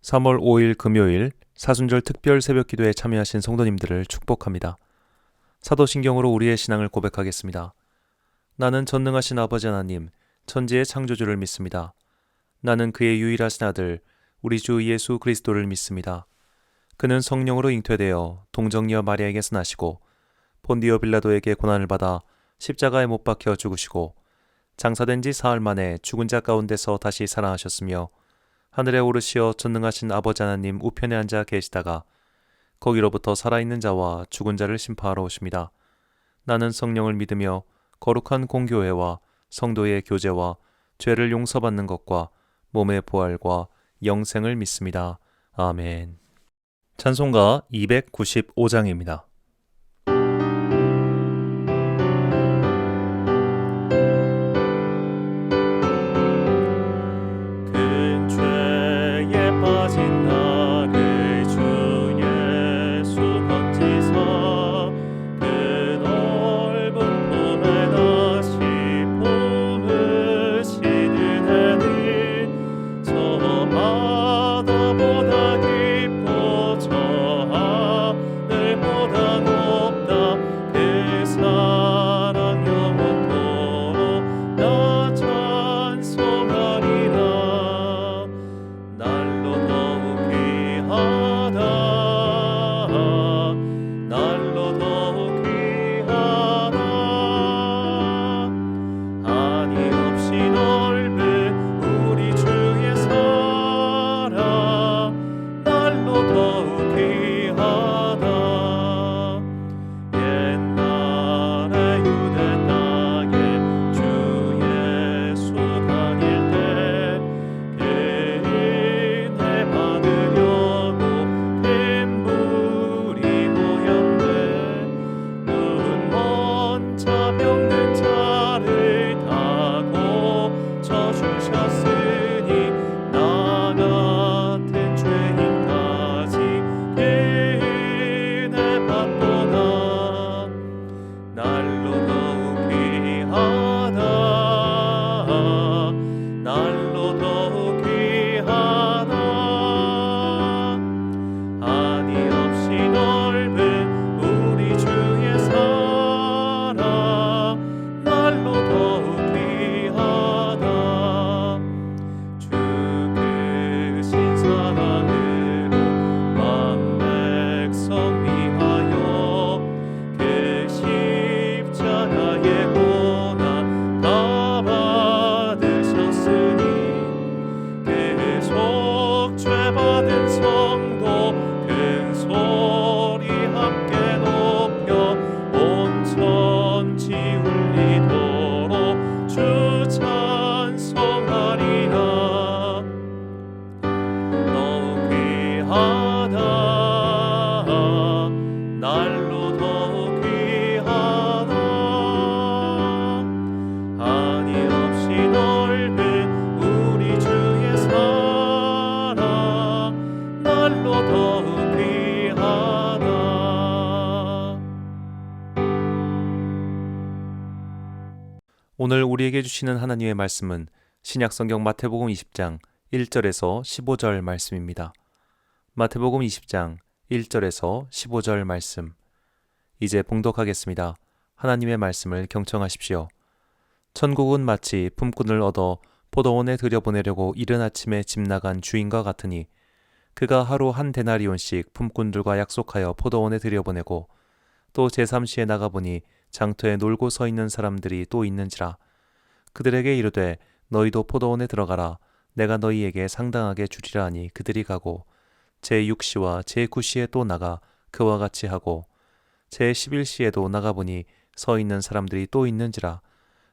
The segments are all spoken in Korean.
3월 5일 금요일 사순절 특별 새벽기도에 참여하신 성도님들을 축복합니다. 사도신경으로 우리의 신앙을 고백하겠습니다. 나는 전능하신 아버지 하나님, 천지의 창조주를 믿습니다. 나는 그의 유일하신 아들, 우리 주 예수 그리스도를 믿습니다. 그는 성령으로 잉태되어 동정녀 마리아에게서 나시고 본디오 빌라도에게 고난을 받아 십자가에 못 박혀 죽으시고 장사된 지 사흘 만에 죽은 자 가운데서 다시 살아나셨으며 하늘에 오르시어 전능하신 아버지 하나님 우편에 앉아 계시다가 거기로부터 살아있는 자와 죽은 자를 심판하러 오십니다. 나는 성령을 믿으며 거룩한 공교회와 성도의 교제와 죄를 용서받는 것과 몸의 부활과 영생을 믿습니다. 아멘. 찬송가 295장입니다. 오늘 우리에게 주시는 하나님의 말씀은 신약성경 마태복음 20장 1절에서 15절 말씀입니다. 마태복음 20장 1절에서 15절 말씀. 이제 봉독하겠습니다. 하나님의 말씀을 경청하십시오. 천국은 마치 품꾼을 얻어 포도원에 들여보내려고 이른 아침에 집 나간 주인과 같으니 그가 하루 한 데나리온씩 품꾼들과 약속하여 포도원에 들여보내고 또 제3시에 나가보니 장터에 놀고 서 있는 사람들이 또 있는지라. 그들에게 이르되 너희도 포도원에 들어가라. 내가 너희에게 상당하게 주리라 하니 그들이 가고 제6시와 제9시에 또 나가 그와 같이 하고 제11시에도 나가보니 서 있는 사람들이 또 있는지라.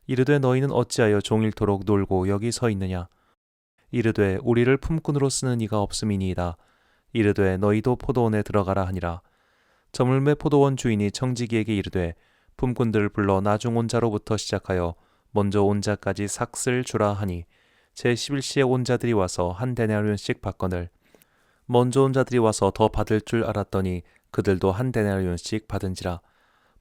이르되 너희는 어찌하여 종일토록 놀고 여기 서 있느냐. 이르되 우리를 품꾼으로 쓰는 이가 없음이니이다. 이르되 너희도 포도원에 들어가라 하니라. 저물매 포도원 주인이 청지기에게 이르되 품꾼들을 불러 나중 온 자로부터 시작하여 먼저 온 자까지 삭슬 주라 하니 제11시에 온 자들이 와서 한 데나리온씩 받거늘 먼저 온 자들이 와서 더 받을 줄 알았더니 그들도 한 데나리온씩 받은지라.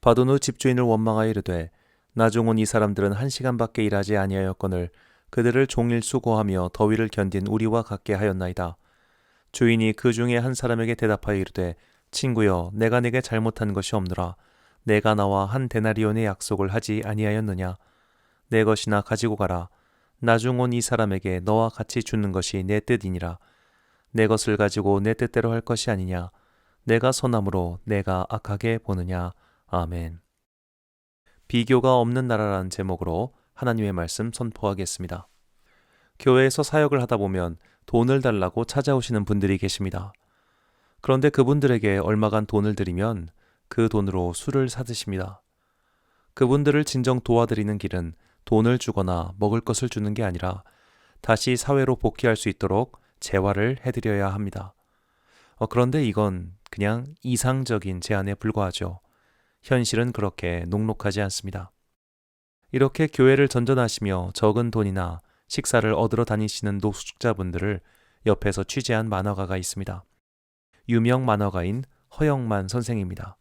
받은 후 집주인을 원망하여 이르되 나중 온 이 사람들은 1시간밖에 일하지 아니하였거늘 그들을 종일 수고하며 더위를 견딘 우리와 같게 하였나이다. 주인이 그 중에 한 사람에게 대답하여 이르되 친구여 내가 네게 잘못한 것이 없노라. 내가 나와 한 데나리온의 약속을 하지 아니하였느냐. 내 것이나 가지고 가라. 나중 온 이 사람에게 너와 같이 주는 것이 내 뜻이니라. 내 것을 가지고 내 뜻대로 할 것이 아니냐. 내가 선함으로 내가 악하게 보느냐. 아멘. 비교가 없는 나라라는 제목으로 하나님의 말씀 선포하겠습니다. 교회에서 사역을 하다 보면 돈을 달라고 찾아오시는 분들이 계십니다. 그런데 그분들에게 얼마간 돈을 드리면 그 돈으로 술을 사드십니다. 그분들을 진정 도와드리는 길은 돈을 주거나 먹을 것을 주는 게 아니라 다시 사회로 복귀할 수 있도록 재활을 해드려야 합니다. 그런데 이건 그냥 이상적인 제안에 불과하죠. 현실은 그렇게 녹록하지 않습니다. 이렇게 교회를 전전하시며 적은 돈이나 식사를 얻으러 다니시는 노숙자분들을 옆에서 취재한 만화가가 있습니다. 유명 만화가인 허영만 선생입니다.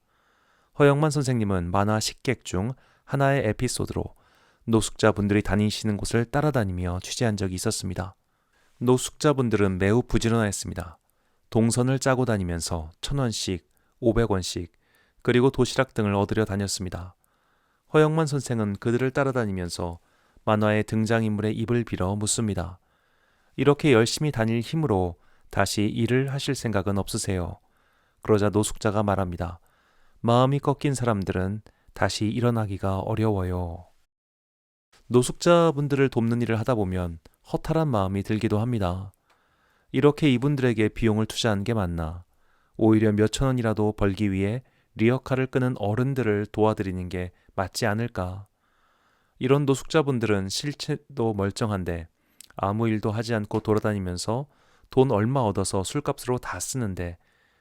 허영만 선생님은 만화 식객 중 하나의 에피소드로 노숙자분들이 다니시는 곳을 따라다니며 취재한 적이 있었습니다. 노숙자분들은 매우 부지런했습니다. 동선을 짜고 다니면서 1,000원씩, 500원씩, 그리고 도시락 등을 얻으려 다녔습니다. 허영만 선생은 그들을 따라다니면서 만화의 등장인물의 입을 빌어 묻습니다. 이렇게 열심히 다닐 힘으로 다시 일을 하실 생각은 없으세요? 그러자 노숙자가 말합니다. 마음이 꺾인 사람들은 다시 일어나기가 어려워요. 노숙자분들을 돕는 일을 하다 보면 허탈한 마음이 들기도 합니다. 이렇게 이분들에게 비용을 투자한 게 맞나? 오히려 몇천 원이라도 벌기 위해 리어카를 끄는 어른들을 도와드리는 게 맞지 않을까? 이런 노숙자분들은 실체도 멀쩡한데 아무 일도 하지 않고 돌아다니면서 돈 얼마 얻어서 술값으로 다 쓰는데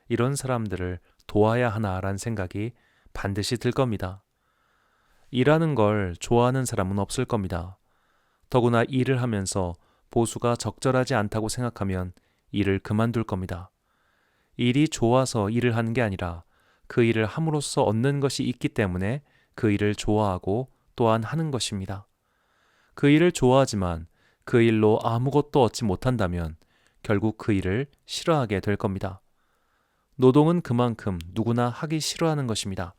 이런 사람들을 도와야 하나라는 생각이 반드시 들 겁니다. 일하는 걸 좋아하는 사람은 없을 겁니다. 더구나 일을 하면서 보수가 적절하지 않다고 생각하면 일을 그만둘 겁니다. 일이 좋아서 일을 하는 게 아니라 그 일을 함으로써 얻는 것이 있기 때문에 그 일을 좋아하고 또한 하는 것입니다. 그 일을 좋아하지만 그 일로 아무것도 얻지 못한다면 결국 그 일을 싫어하게 될 겁니다. 노동은 그만큼 누구나 하기 싫어하는 것입니다.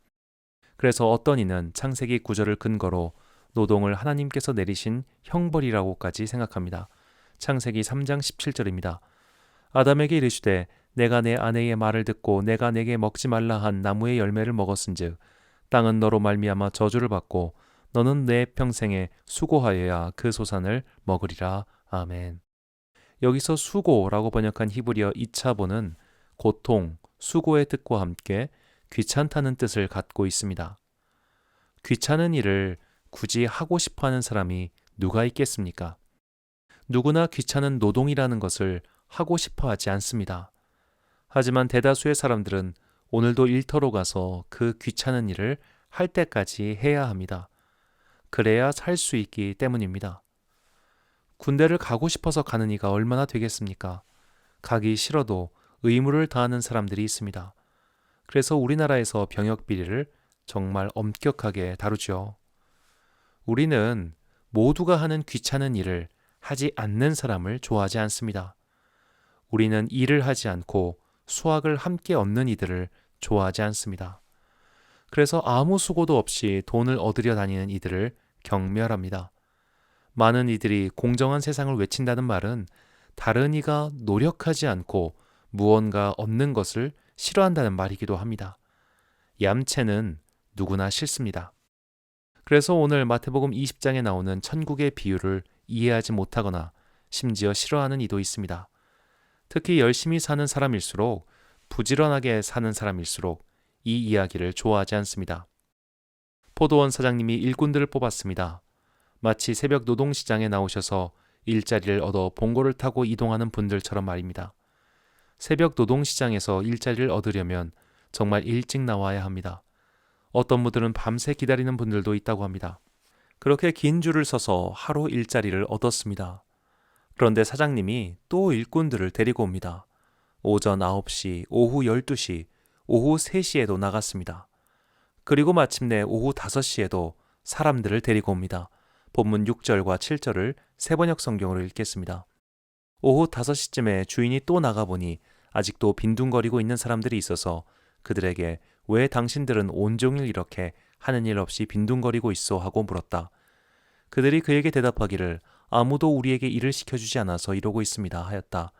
그래서 어떤 이는 창세기 9절을 근거로 노동을 하나님께서 내리신 형벌이라고까지 생각합니다. 창세기 3장 17절입니다. 아담에게 이르시되 내가 내 아내의 말을 듣고 내가 내게 먹지 말라 한 나무의 열매를 먹었은즉 땅은 너로 말미암아 저주를 받고 너는 내 평생에 수고하여야 그 소산을 먹으리라. 아멘. 여기서 수고라고 번역한 히브리어 이차보는 고통, 수고의 뜻과 함께 귀찮다는 뜻을 갖고 있습니다. 귀찮은 일을 굳이 하고 싶어하는 사람이 누가 있겠습니까? 누구나 귀찮은 노동이라는 것을 하고 싶어 하지 않습니다. 하지만 대다수의 사람들은 오늘도 일터로 가서 그 귀찮은 일을 할 때까지 해야 합니다. 그래야 살 수 있기 때문입니다. 군대를 가고 싶어서 가는 이가 얼마나 되겠습니까? 가기 싫어도 의무를 다하는 사람들이 있습니다. 그래서 우리나라에서 병역 비리를 정말 엄격하게 다루죠. 우리는 모두가 하는 귀찮은 일을 하지 않는 사람을 좋아하지 않습니다. 우리는 일을 하지 않고 수확을 함께 얻는 이들을 좋아하지 않습니다. 그래서 아무 수고도 없이 돈을 얻으려 다니는 이들을 경멸합니다. 많은 이들이 공정한 세상을 외친다는 말은 다른 이가 노력하지 않고 무언가 얻는 것을 싫어한다는 말이기도 합니다. 얌체는 누구나 싫습니다. 그래서 오늘 마태복음 20장에 나오는 천국의 비유를 이해하지 못하거나 심지어 싫어하는 이도 있습니다. 특히 열심히 사는 사람일수록, 부지런하게 사는 사람일수록 이 이야기를 좋아하지 않습니다. 포도원 사장님이 일꾼들을 뽑았습니다. 마치 새벽 노동시장에 나오셔서 일자리를 얻어 봉고를 타고 이동하는 분들처럼 말입니다. 새벽 노동시장에서 일자리를 얻으려면 정말 일찍 나와야 합니다. 어떤 분들은 밤새 기다리는 분들도 있다고 합니다. 그렇게 긴 줄을 서서 하루 일자리를 얻었습니다. 그런데 사장님이 또 일꾼들을 데리고 옵니다. 오전 9시, 오후 12시, 오후 3시에도 나갔습니다. 그리고 마침내 오후 5시에도 사람들을 데리고 옵니다. 본문 6절과 7절을 세번역 성경으로 읽겠습니다. 오후 5시쯤에 주인이 또 나가보니 아직도 빈둥거리고 있는 사람들이 있어서 그들에게 왜 당신들은 온종일 이렇게 하는 일 없이 빈둥거리고 있어 하고 물었다. 그들이 그에게 대답하기를 아무도 우리에게 일을 시켜주지 않아서 이러고 있습니다 하였다.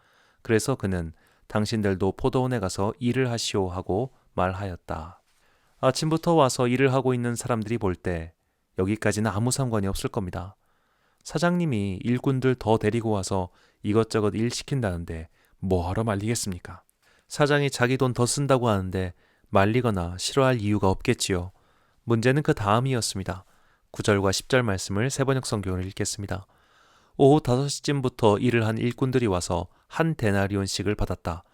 그래서 그는 당신들도 포도원에 가서 일을 하시오 하고 말하였다. 아침부터 와서 일을 하고 있는 사람들이 볼 때 여기까지는 아무 상관이 없을 겁니다. 사장님이 일꾼들 더 데리고 와서 이것저것 일 시킨다는데 뭐하러 말리겠습니까? 사장이 자기 돈 더 쓴다고 하는데 말리거나 싫어할 이유가 없겠지요. 문제는 그 다음이었습니다. 9절과 10절 말씀을 세번역 성경을 읽겠습니다. 오후 5시쯤부터 일을 한 일꾼들이 와서 한 데나리온씩을 받았다.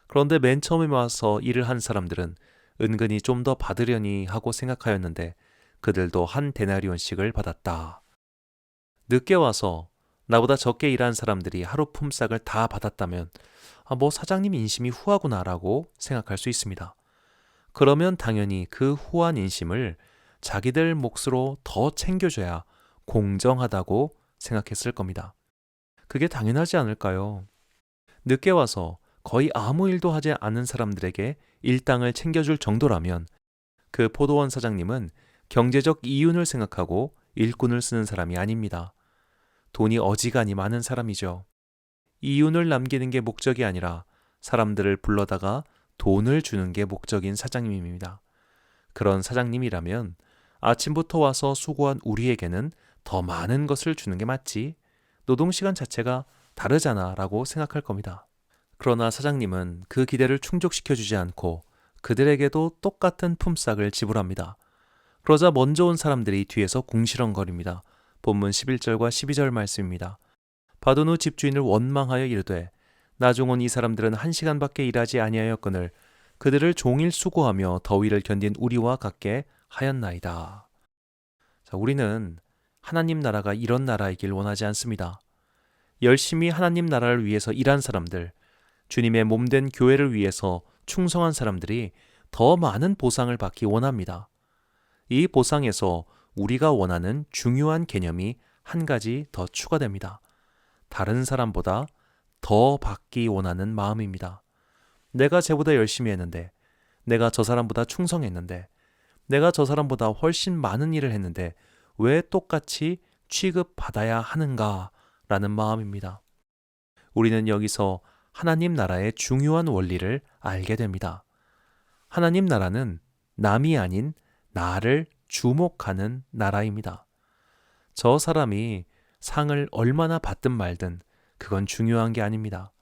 그런데 맨 처음에 와서 일을 한 사람들은 은근히 좀 더 받으려니 하고 생각하였는데 그들도 한 데나리온씩을 받았다. 늦게 와서 나보다 적게 일한 사람들이 하루 품삯을 다 받았다면 사장님 인심이 후하구나라고 생각할 수 있습니다. 그러면 당연히 그 후한 인심을 자기들 몫으로 더 챙겨줘야 공정하다고 생각했을 겁니다. 그게 당연하지 않을까요? 늦게 와서 거의 아무 일도 하지 않은 사람들에게 일당을 챙겨줄 정도라면 그 포도원 사장님은 경제적 이윤을 생각하고 일꾼을 쓰는 사람이 아닙니다. 돈이 어지간히 많은 사람이죠. 이윤을 남기는 게 목적이 아니라 사람들을 불러다가 돈을 주는 게 목적인 사장님입니다. 그런 사장님이라면 아침부터 와서 수고한 우리에게는 더 많은 것을 주는 게 맞지. 노동시간 자체가 다르잖아 라고 생각할 겁니다. 그러나 사장님은 그 기대를 충족시켜주지 않고 그들에게도 똑같은 품삯을 지불합니다. 그러자 먼저 온 사람들이 뒤에서 궁시렁거립니다. 본문 11절과 12절 말씀입니다. 받은 후 집주인을 원망하여 이르되 나중 온 이 사람들은 1시간밖에 일하지 아니하였거늘 그들을 종일 수고하며 더위를 견딘 우리와 같게 하였나이다. 우리는 하나님 나라가 이런 나라이길 원하지 않습니다. 열심히 하나님 나라를 위해서 일한 사람들, 주님의 몸된 교회를 위해서 충성한 사람들이 더 많은 보상을 받기 원합니다. 이 보상에서 우리가 원하는 중요한 개념이 한 가지 더 추가됩니다. 다른 사람보다 더 받기 원하는 마음입니다. 내가 쟤보다 열심히 했는데, 내가 저 사람보다 충성했는데, 내가 저 사람보다 훨씬 많은 일을 했는데 왜 똑같이 취급받아야 하는가? 라는 마음입니다. 우리는 여기서 하나님 나라의 중요한 원리를 알게 됩니다. 하나님 나라는 남이 아닌 나를 주목하는 나라입니다. 저 사람이 상을 얼마나 받든 말든 그건 중요한 게 아닙니다.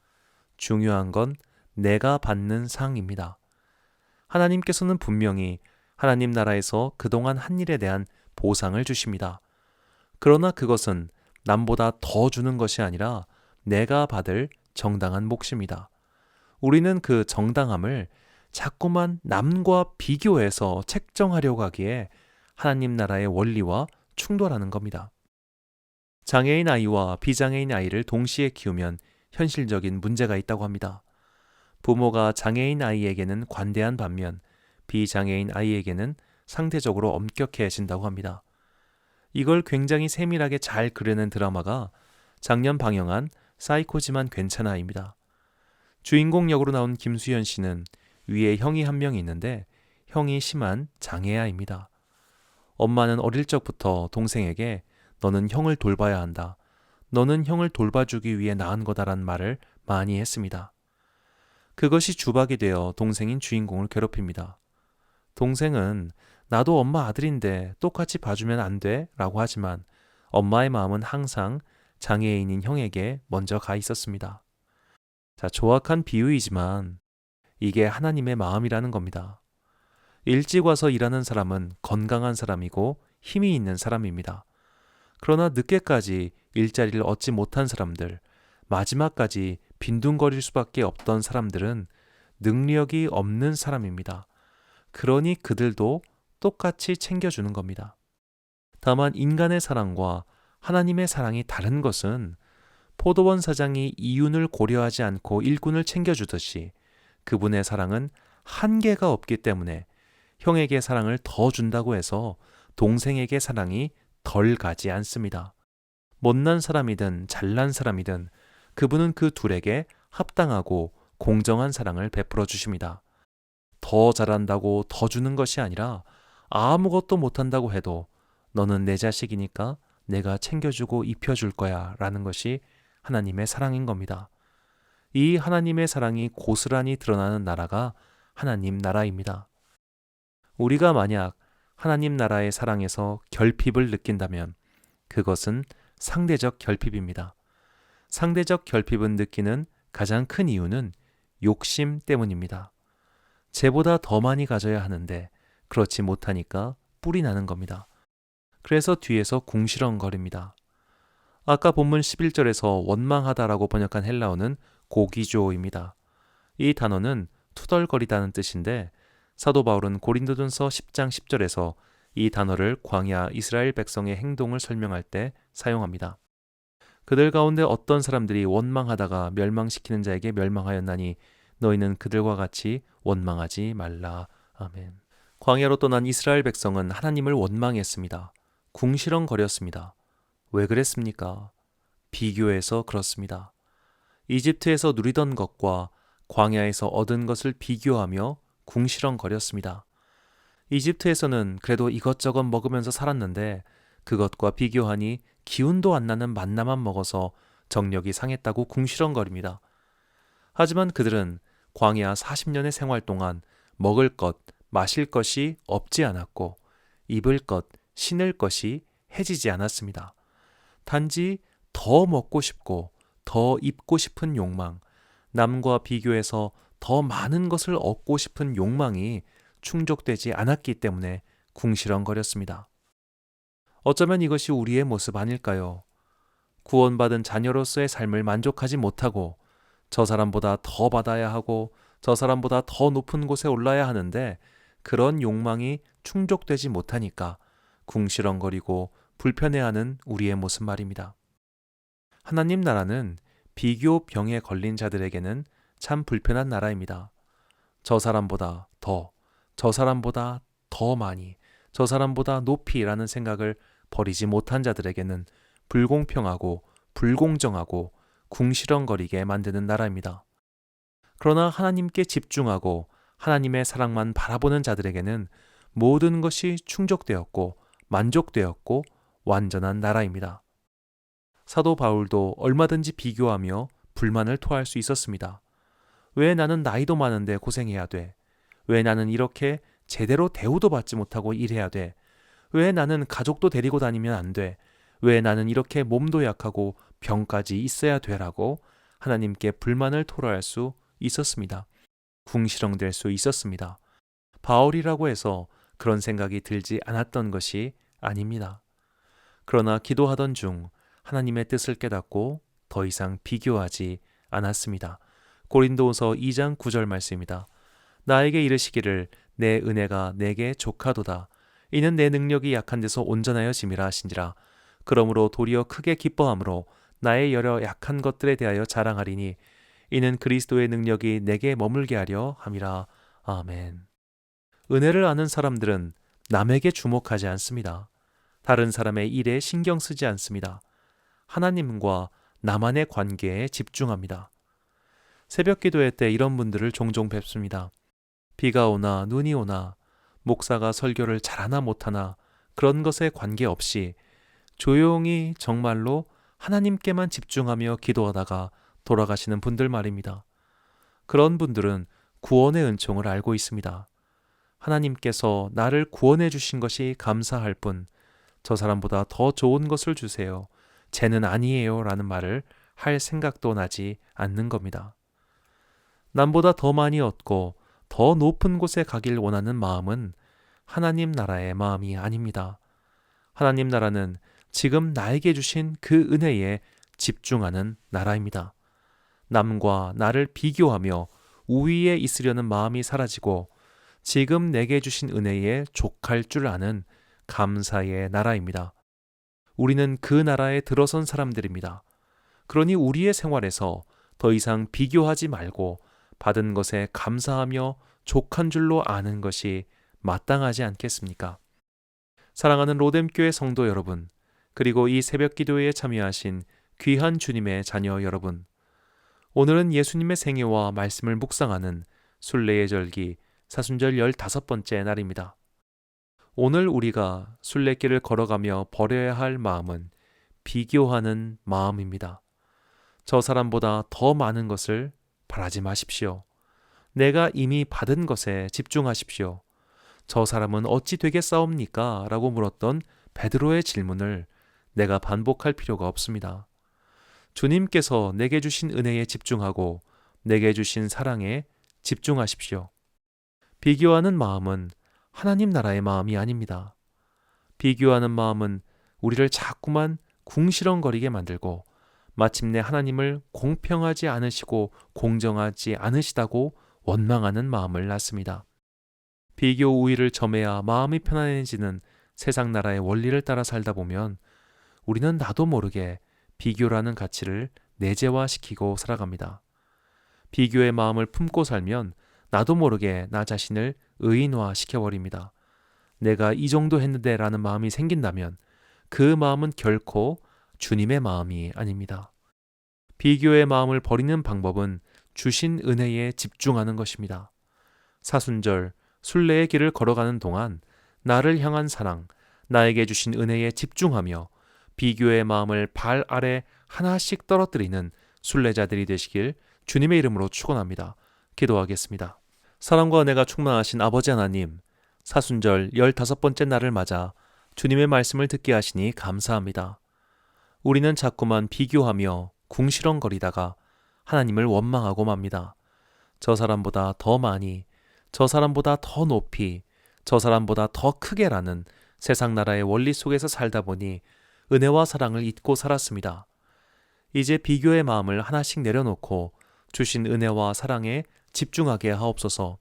중요한 건 내가 받는 상입니다. 하나님께서는 분명히 하나님 나라에서 그동안 한 일에 대한 보상을 주십니다. 그러나 그것은 남보다 더 주는 것이 아니라 내가 받을 정당한 몫입니다. 우리는 그 정당함을 자꾸만 남과 비교해서 책정하려고 하기에 하나님 나라의 원리와 충돌하는 겁니다. 장애인 아이와 비장애인 아이를 동시에 키우면 현실적인 문제가 있다고 합니다. 부모가 장애인 아이에게는 관대한 반면 비장애인 아이에게는 상대적으로 엄격해진다고 합니다. 이걸 굉장히 세밀하게 잘 그리는 드라마가 작년 방영한 사이코지만 괜찮아입니다. 주인공 역으로 나온 김수현 씨는 위에 형이 한 명 있는데 형이 심한 장애아입니다. 엄마는 어릴 적부터 동생에게 너는 형을 돌봐야 한다. 너는 형을 돌봐주기 위해 낳은 거다란 말을 많이 했습니다. 그것이 주박이 되어 동생인 주인공을 괴롭힙니다. 동생은 나도 엄마 아들인데 똑같이 봐주면 안 돼? 라고 하지만 엄마의 마음은 항상 장애인인 형에게 먼저 가 있었습니다. 조악한 비유이지만 이게 하나님의 마음이라는 겁니다. 일찍 와서 일하는 사람은 건강한 사람이고 힘이 있는 사람입니다. 그러나 늦게까지 일자리를 얻지 못한 사람들, 마지막까지 빈둥거릴 수밖에 없던 사람들은 능력이 없는 사람입니다. 그러니 그들도 똑같이 챙겨주는 겁니다. 다만 인간의 사랑과 하나님의 사랑이 다른 것은 포도원 사장이 이윤을 고려하지 않고 일꾼을 챙겨주듯이 그분의 사랑은 한계가 없기 때문에 형에게 사랑을 더 준다고 해서 동생에게 사랑이 덜 가지 않습니다. 못난 사람이든 잘난 사람이든 그분은 그 둘에게 합당하고 공정한 사랑을 베풀어 주십니다. 더 잘한다고 더 주는 것이 아니라 아무것도 못한다고 해도 너는 내 자식이니까 내가 챙겨주고 입혀줄 거야 라는 것이 하나님의 사랑인 겁니다. 이 하나님의 사랑이 고스란히 드러나는 나라가 하나님 나라입니다. 우리가 만약 하나님 나라의 사랑에서 결핍을 느낀다면 그것은 상대적 결핍입니다. 상대적 결핍은 느끼는 가장 큰 이유는 욕심 때문입니다. 쟤보다 더 많이 가져야 하는데 그렇지 못하니까 뿔이 나는 겁니다. 그래서 뒤에서 궁시렁거립니다. 아까 본문 11절에서 원망하다라고 번역한 헬라어는 고기조입니다. 이 단어는 투덜거리다는 뜻인데 사도 바울은 고린도전서 10장 10절에서 이 단어를 광야 이스라엘 백성의 행동을 설명할 때 사용합니다. 그들 가운데 어떤 사람들이 원망하다가 멸망시키는 자에게 멸망하였나니 너희는 그들과 같이 원망하지 말라. 아멘. 광야로 떠난 이스라엘 백성은 하나님을 원망했습니다. 궁시렁거렸습니다. 왜 그랬습니까? 비교해서 그렇습니다. 이집트에서 누리던 것과 광야에서 얻은 것을 비교하며 궁시렁거렸습니다. 이집트에서는 그래도 이것저것 먹으면서 살았는데 그것과 비교하니 기운도 안 나는 만나만 먹어서 정력이 상했다고 궁시렁거립니다. 하지만 그들은 광야 40년의 생활 동안 먹을 것, 마실 것이 없지 않았고 입을 것, 신을 것이 해지지 않았습니다. 단지 더 먹고 싶고 더 입고 싶은 욕망, 남과 비교해서 더 많은 것을 얻고 싶은 욕망이 충족되지 않았기 때문에 궁시렁거렸습니다. 어쩌면 이것이 우리의 모습 아닐까요? 구원받은 자녀로서의 삶을 만족하지 못하고 저 사람보다 더 받아야 하고 저 사람보다 더 높은 곳에 올라야 하는데 그런 욕망이 충족되지 못하니까 궁시렁거리고 불편해하는 우리의 모습 말입니다. 하나님 나라는 비교 병에 걸린 자들에게는 참 불편한 나라입니다. 저 사람보다 더, 저 사람보다 더 많이, 저 사람보다 높이라는 생각을 버리지 못한 자들에게는 불공평하고 불공정하고 궁시렁거리게 만드는 나라입니다. 그러나 하나님께 집중하고 하나님의 사랑만 바라보는 자들에게는 모든 것이 충족되었고 만족되었고 완전한 나라입니다. 사도 바울도 얼마든지 비교하며 불만을 토할 수 있었습니다. 왜 나는 나이도 많은데 고생해야 돼? 왜 나는 이렇게 제대로 대우도 받지 못하고 일해야 돼? 왜 나는 가족도 데리고 다니면 안 돼? 왜 나는 이렇게 몸도 약하고 병까지 있어야 되라고 하나님께 불만을 토로할 수 있었습니다. 궁시렁댈 수 있었습니다. 바울이라고 해서 그런 생각이 들지 않았던 것이 아닙니다. 그러나 기도하던 중 하나님의 뜻을 깨닫고 더 이상 비교하지 않았습니다. 고린도후서 2장 9절 말씀입니다. 나에게 이르시기를 내 은혜가 내게 족하도다. 이는 내 능력이 약한 데서 온전하여 짐이라 하신지라. 그러므로 도리어 크게 기뻐함으로 나의 여러 약한 것들에 대하여 자랑하리니 이는 그리스도의 능력이 내게 머물게 하려 함이라. 아멘. 은혜를 아는 사람들은 남에게 주목하지 않습니다. 다른 사람의 일에 신경 쓰지 않습니다. 하나님과 나만의 관계에 집중합니다. 새벽 기도회 때 이런 분들을 종종 뵙습니다. 비가 오나 눈이 오나 목사가 설교를 잘하나 못하나 그런 것에 관계없이 조용히 정말로 하나님께만 집중하며 기도하다가 돌아가시는 분들 말입니다. 그런 분들은 구원의 은총을 알고 있습니다. 하나님께서 나를 구원해 주신 것이 감사할 뿐 저 사람보다 더 좋은 것을 주세요. 쟤는 아니에요 라는 말을 할 생각도 나지 않는 겁니다. 남보다 더 많이 얻고 더 높은 곳에 가길 원하는 마음은 하나님 나라의 마음이 아닙니다. 하나님 나라는 지금 나에게 주신 그 은혜에 집중하는 나라입니다. 남과 나를 비교하며 우위에 있으려는 마음이 사라지고 지금 내게 주신 은혜에 족할 줄 아는 감사의 나라입니다. 우리는 그 나라에 들어선 사람들입니다. 그러니 우리의 생활에서 더 이상 비교하지 말고 받은 것에 감사하며 족한 줄로 아는 것이 마땅하지 않겠습니까? 사랑하는 로뎀교회 성도 여러분, 그리고 이 새벽 기도회에 참여하신 귀한 주님의 자녀 여러분, 오늘은 예수님의 생애와 말씀을 묵상하는 순례의 절기 사순절 15번째 날입니다. 오늘 우리가 순례길을 걸어가며 버려야 할 마음은 비교하는 마음입니다. 저 사람보다 더 많은 것을 바라지 마십시오. 내가 이미 받은 것에 집중하십시오. 저 사람은 어찌 되겠사옵니까? 라고 물었던 베드로의 질문을 내가 반복할 필요가 없습니다. 주님께서 내게 주신 은혜에 집중하고 내게 주신 사랑에 집중하십시오. 비교하는 마음은 하나님 나라의 마음이 아닙니다. 비교하는 마음은 우리를 자꾸만 궁시렁거리게 만들고 마침내 하나님을 공평하지 않으시고 공정하지 않으시다고 원망하는 마음을 낳습니다. 비교 우위를 점해야 마음이 편안해지는 세상 나라의 원리를 따라 살다 보면 우리는 나도 모르게 비교라는 가치를 내재화시키고 살아갑니다. 비교의 마음을 품고 살면 나도 모르게 나 자신을 의인화시켜버립니다. 내가 이 정도 했는데 라는 마음이 생긴다면 그 마음은 결코 주님의 마음이 아닙니다. 비교의 마음을 버리는 방법은 주신 은혜에 집중하는 것입니다. 사순절, 순례의 길을 걸어가는 동안 나를 향한 사랑, 나에게 주신 은혜에 집중하며 비교의 마음을 발 아래 하나씩 떨어뜨리는 순례자들이 되시길 주님의 이름으로 축원합니다. 기도하겠습니다. 사랑과 은혜가 충만하신 아버지 하나님, 사순절 15번째 날을 맞아 주님의 말씀을 듣게 하시니 감사합니다. 우리는 자꾸만 비교하며 궁시렁거리다가 하나님을 원망하고 맙니다. 저 사람보다 더 많이, 저 사람보다 더 높이, 저 사람보다 더 크게라는 세상 나라의 원리 속에서 살다 보니 은혜와 사랑을 잊고 살았습니다. 이제 비교의 마음을 하나씩 내려놓고 주신 은혜와 사랑에 집중하게 하옵소서.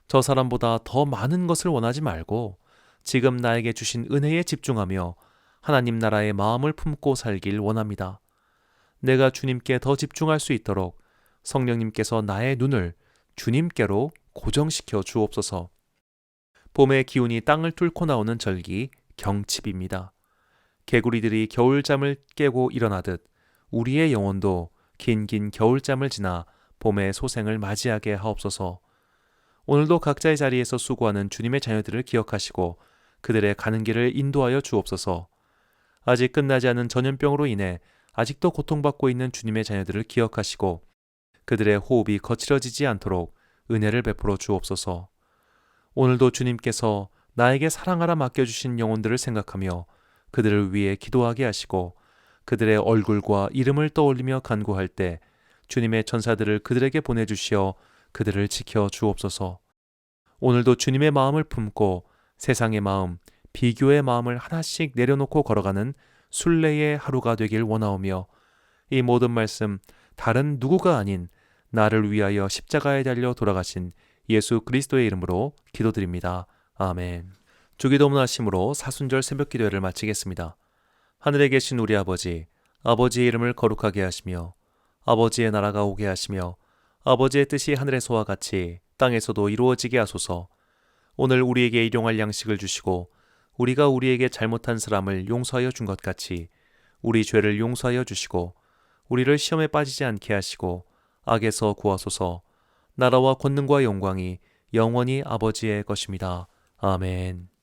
저 사람보다 더 많은 것을 원하지 말고 지금 나에게 주신 은혜에 집중하며 하나님 나라의 마음을 품고 살길 원합니다. 내가 주님께 더 집중할 수 있도록 성령님께서 나의 눈을 주님께로 고정시켜 주옵소서. 봄의 기운이 땅을 뚫고 나오는 절기 경칩입니다. 개구리들이 겨울잠을 깨고 일어나듯 우리의 영혼도 긴긴 겨울잠을 지나 봄의 소생을 맞이하게 하옵소서. 오늘도 각자의 자리에서 수고하는 주님의 자녀들을 기억하시고 그들의 가는 길을 인도하여 주옵소서. 아직 끝나지 않은 전염병으로 인해 아직도 고통받고 있는 주님의 자녀들을 기억하시고 그들의 호흡이 거칠어지지 않도록 은혜를 베풀어 주옵소서. 오늘도 주님께서 나에게 사랑하라 맡겨주신 영혼들을 생각하며 그들을 위해 기도하게 하시고 그들의 얼굴과 이름을 떠올리며 간구할 때 주님의 천사들을 그들에게 보내주시어 그들을 지켜 주옵소서. 오늘도 주님의 마음을 품고 세상의 마음, 비교의 마음을 하나씩 내려놓고 걸어가는 순례의 하루가 되길 원하오며 이 모든 말씀 다른 누구가 아닌 나를 위하여 십자가에 달려 돌아가신 예수 그리스도의 이름으로 기도드립니다. 아멘. 주기도문 하심으로 사순절 새벽 기도회를 마치겠습니다. 하늘에 계신 우리 아버지, 아버지의 이름을 거룩하게 하시며 아버지의 나라가 오게 하시며 아버지의 뜻이 하늘에서와 같이 땅에서도 이루어지게 하소서. 오늘 우리에게 일용할 양식을 주시고 우리가 우리에게 잘못한 사람을 용서하여 준 것 같이 우리 죄를 용서하여 주시고 우리를 시험에 빠지지 않게 하시고 악에서 구하소서. 나라와 권능과 영광이 영원히 아버지의 것입니다. 아멘.